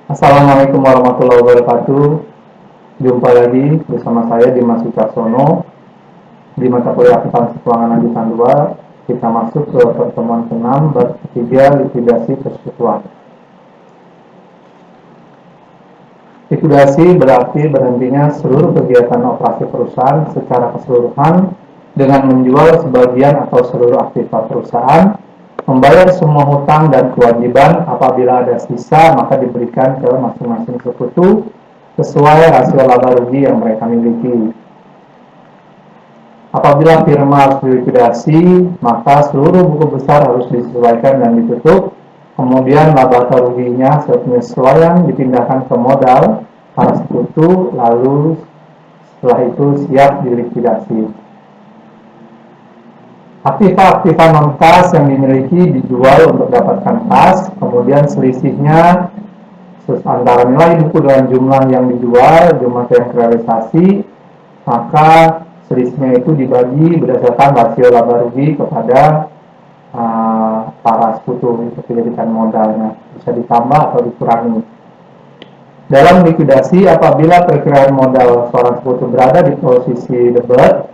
Assalamualaikum warahmatullahi wabarakatuh. Jumpa lagi bersama saya Dimas Wicaksono di mata kuliah akuntansi keuangan lanjutan 2. Kita masuk ke pertemuan ke-6 bab ketiga likuidasi persekutuan. Likuidasi berarti berhentinya seluruh kegiatan operasi perusahaan secara keseluruhan dengan menjual sebagian atau seluruh aktiva perusahaan, membayar semua hutang dan kewajiban. Apabila ada sisa, maka diberikan ke masing-masing sekutu sesuai rasio laba rugi yang mereka miliki. Apabila firma harus dilikuidasi, maka seluruh buku besar harus disesuaikan dan ditutup. Kemudian laba atau ruginya penyesuaian dipindahkan ke modal para sekutu, lalu setelah itu siap dilikuidasi. Aktiva-aktiva non-kas yang dimiliki dijual untuk dapatkan kas, kemudian selisihnya antara nilai buku dengan jumlah yang dijual, jumlah yang terrealisasi, maka selisihnya itu dibagi berdasarkan rasio laba rugi kepada para sekutu untuk dijadikan modalnya, bisa ditambah atau dikurangi. Dalam likuidasi, apabila perkiraan modal seorang sekutu berada di posisi debit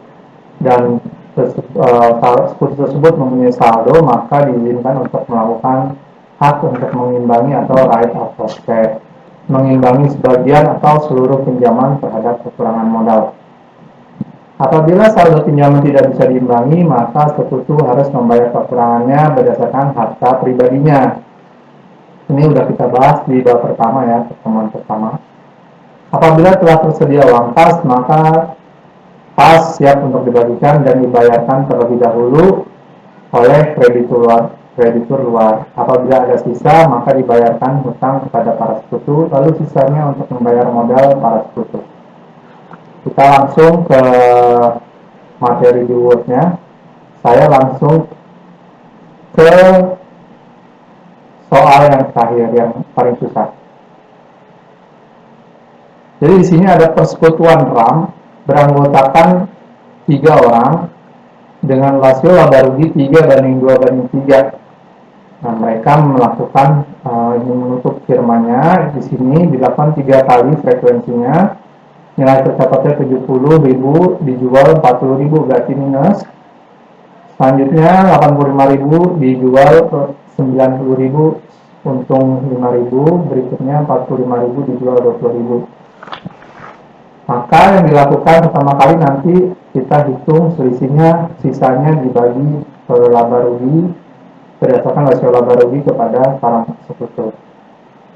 dan sekutu tersebut mempunyai saldo, maka diizinkan untuk melakukan hak untuk mengimbangi atau right of offset, mengimbangi sebagian atau seluruh pinjaman terhadap kekurangan modal. Apabila saldo pinjaman tidak bisa diimbangi, maka sekutu harus membayar kekurangannya berdasarkan harta pribadinya. Ini sudah kita bahas di bab pertama ya, pertemuan pertama. Apabila telah tersedia uang kas, maka kas siap untuk dibagikan dan dibayarkan terlebih dahulu oleh kreditur luar. Apabila ada sisa, maka dibayarkan hutang kepada para sekutu, lalu sisanya untuk membayar modal para sekutu. Kita langsung ke materi di Word-nya. Saya langsung ke soal yang terakhir, yang paling susah. Jadi di sini ada persekutuan RAM beranggotakan 3 orang dengan rasio laba rugi 3:2:3. Nah, mereka melakukan menutup firmanya. Di sini dilakukan 3 kali frekuensinya. Nilai tercapatnya 70.000, dijual 40.000, berarti minus. Selanjutnya 85.000 dijual 90.000, untung 5.000. Berikutnya 45.000 dijual 20.000. Maka yang dilakukan pertama kali nanti kita hitung selisihnya, sisanya dibagi laba rugi berdasarkan rasio laba rugi kepada para sekutu.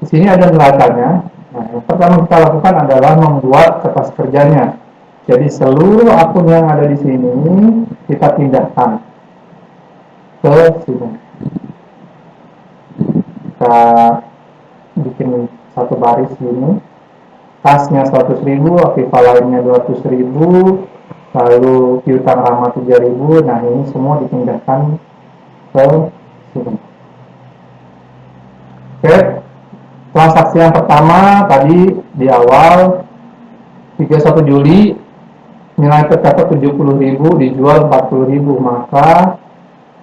Di sini ada neracannya. Nah, yang pertama kita lakukan adalah membuat kertas kerjanya. Jadi seluruh akun yang ada di sini kita pindahkan ke sini. Kita bikin satu baris ini. Kasnya 100.000, aktiva lainnya 200.000, lalu piutang ramah 3.000. Nah, ini semua dipindahkan ke sini. Oke. Transaksi yang pertama tadi di awal 31 Juli nilai tercatat 70.000, dijual 40.000, maka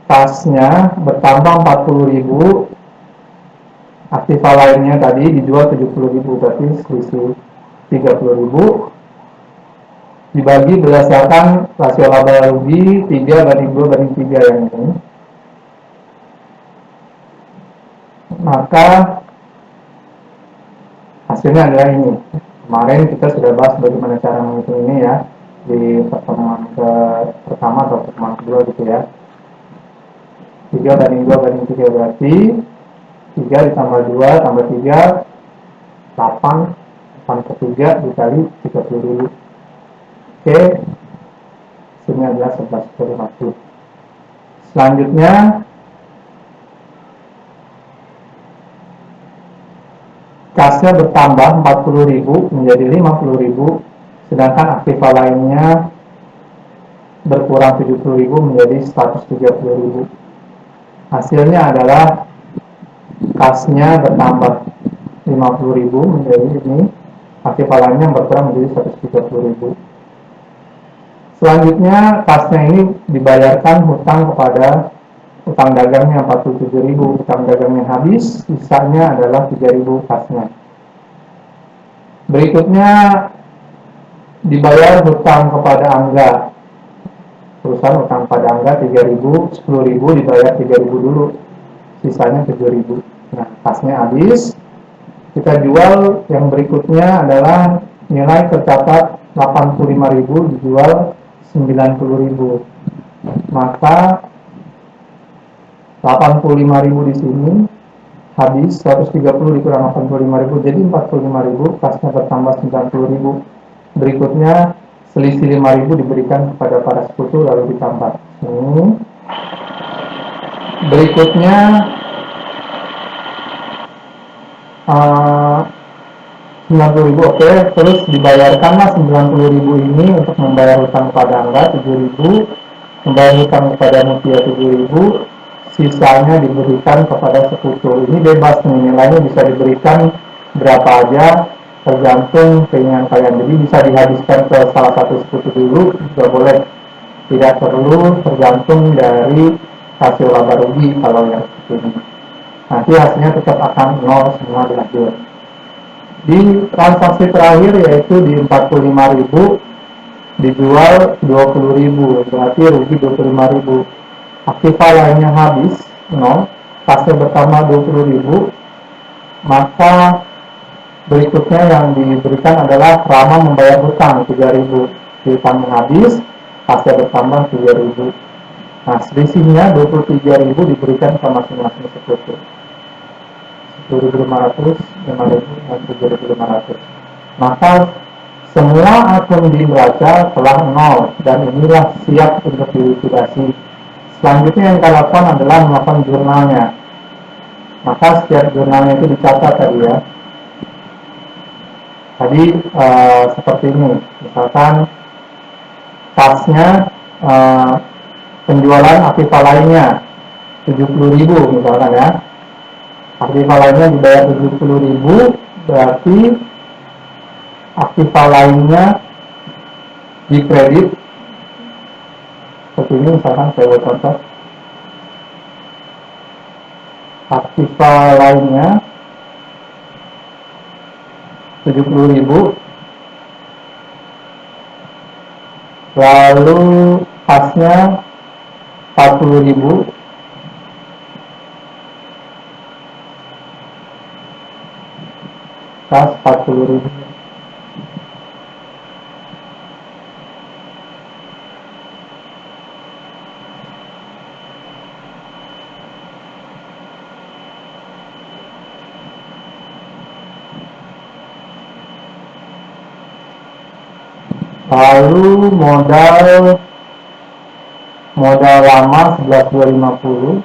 kasnya bertambah 40.000, aktiva lainnya tadi dijual 70.000, berarti selisih 30.000 dibagi berdasarkan rasio laba rugi 3:2:3 yang ini. Maka hasilnya adalah ini. Kemarin kita sudah bahas bagaimana cara menghitung ini ya di pertemuan pertama atau pertemuan kedua gitu ya. 3:2:3 berarti 3 ditambah 2 tambah 3 8, 8/3 dikali 30.000. Oke, hasilnya adalah 11/1. Selanjutnya kasnya bertambah 40.000 menjadi 50.000, sedangkan aktiva lainnya berkurang 70.000 menjadi 130.000. Hasilnya adalah kasnya bertambah 50.000 menjadi ini, aktiva lainnya berkurang menjadi 130.000. Selanjutnya kasnya ini dibayarkan hutang kepada utang dagangnya 47.000, utang dagangnya habis, sisanya adalah 3.000 kasnya. Berikutnya dibayar hutang kepada Angga. Perusahaan hutang pada Angga 3.000, 10.000 dibayar 3.000 dulu, sisanya 7.000. Nah, pasnya habis. Kita jual, yang berikutnya adalah nilai tercatat 85.000 dijual 90.000. Maka 85.000 di sini habis, 130 dikurang 85.000 jadi 45.000, kasnya bertambah 90.000. Berikutnya selisih 5.000 diberikan kepada para sekutu lalu ditambah. Berikutnya 90.000, oke. Terus dibayarkanlah 90.000 ini untuk membayar hutang kepada Angga 7.000, membayar hutang kepada Mutia 7.000, sisanya diberikan kepada sekutu. Ini bebas nih, nilainya bisa diberikan berapa aja tergantung keinginan kalian. Jadi bisa dihabiskan ke salah satu sekutu dulu juga boleh, tidak perlu tergantung dari hasil laba rugi. Kalau yang seperti ini nanti hasilnya tetap akan nol semua di akhir. Di transaksi terakhir yaitu di 45.000 dijual 20.000, berarti rugi 25.000. Aktiva lainnya habis 0, kasnya bertambah 20.000, maka berikutnya yang diberikan adalah Rama membayar hutang 3.000, hutang habis, kasnya bertambah 3.000. Nah, selisihnya 23.000 diberikan ke masing-masing sekutu. 10.500, 5.000, dan 7.500. Maka semua akun di neraca telah nol dan inilah siap untuk dilikuidasi. Selanjutnya yang kita lakukan adalah melakukan jurnalnya. Maka setiap jurnalnya itu dicatat tadi ya. Tadi seperti ini, misalkan pasnya penjualan aktiva lainnya 70.000 misalkan ya. Aktiva lainnya dibayar 70.000, berarti aktiva lainnya dikredit seperti ini. Misalkan saya buat contoh, aktiva lainnya 70.000, lalu pasnya 40.000, pas 40.000. Lalu modal lama 11.250,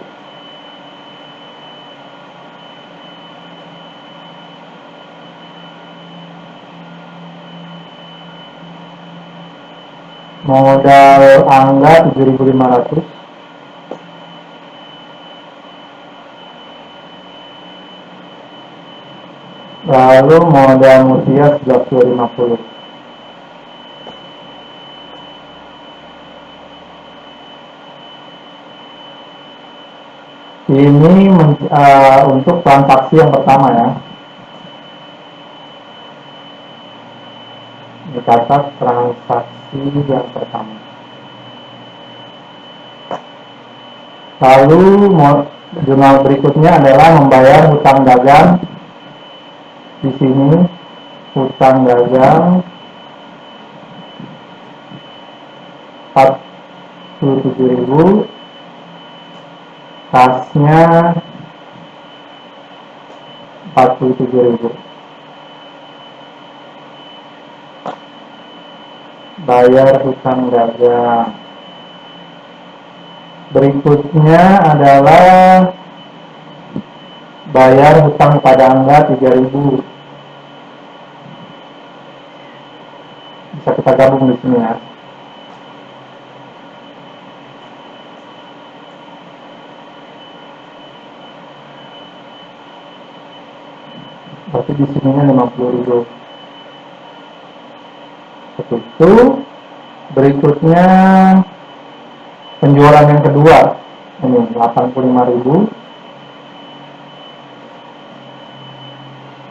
modal Angga 7.500, lalu modal Mutia 11.250. Ini untuk transaksi yang pertama ya. Dicatat transaksi yang pertama. Lalu jurnal berikutnya adalah membayar hutang dagang. Di sini hutang dagang 47.000, kasnya 47.000. Bayar hutang dagang. Berikutnya adalah bayar hutang pada Angga 3.000. Bisa kita gabung di sini ya. Berarti di sininya 50.000. Seperti itu. Berikutnya penjualan yang kedua, ini 85.000.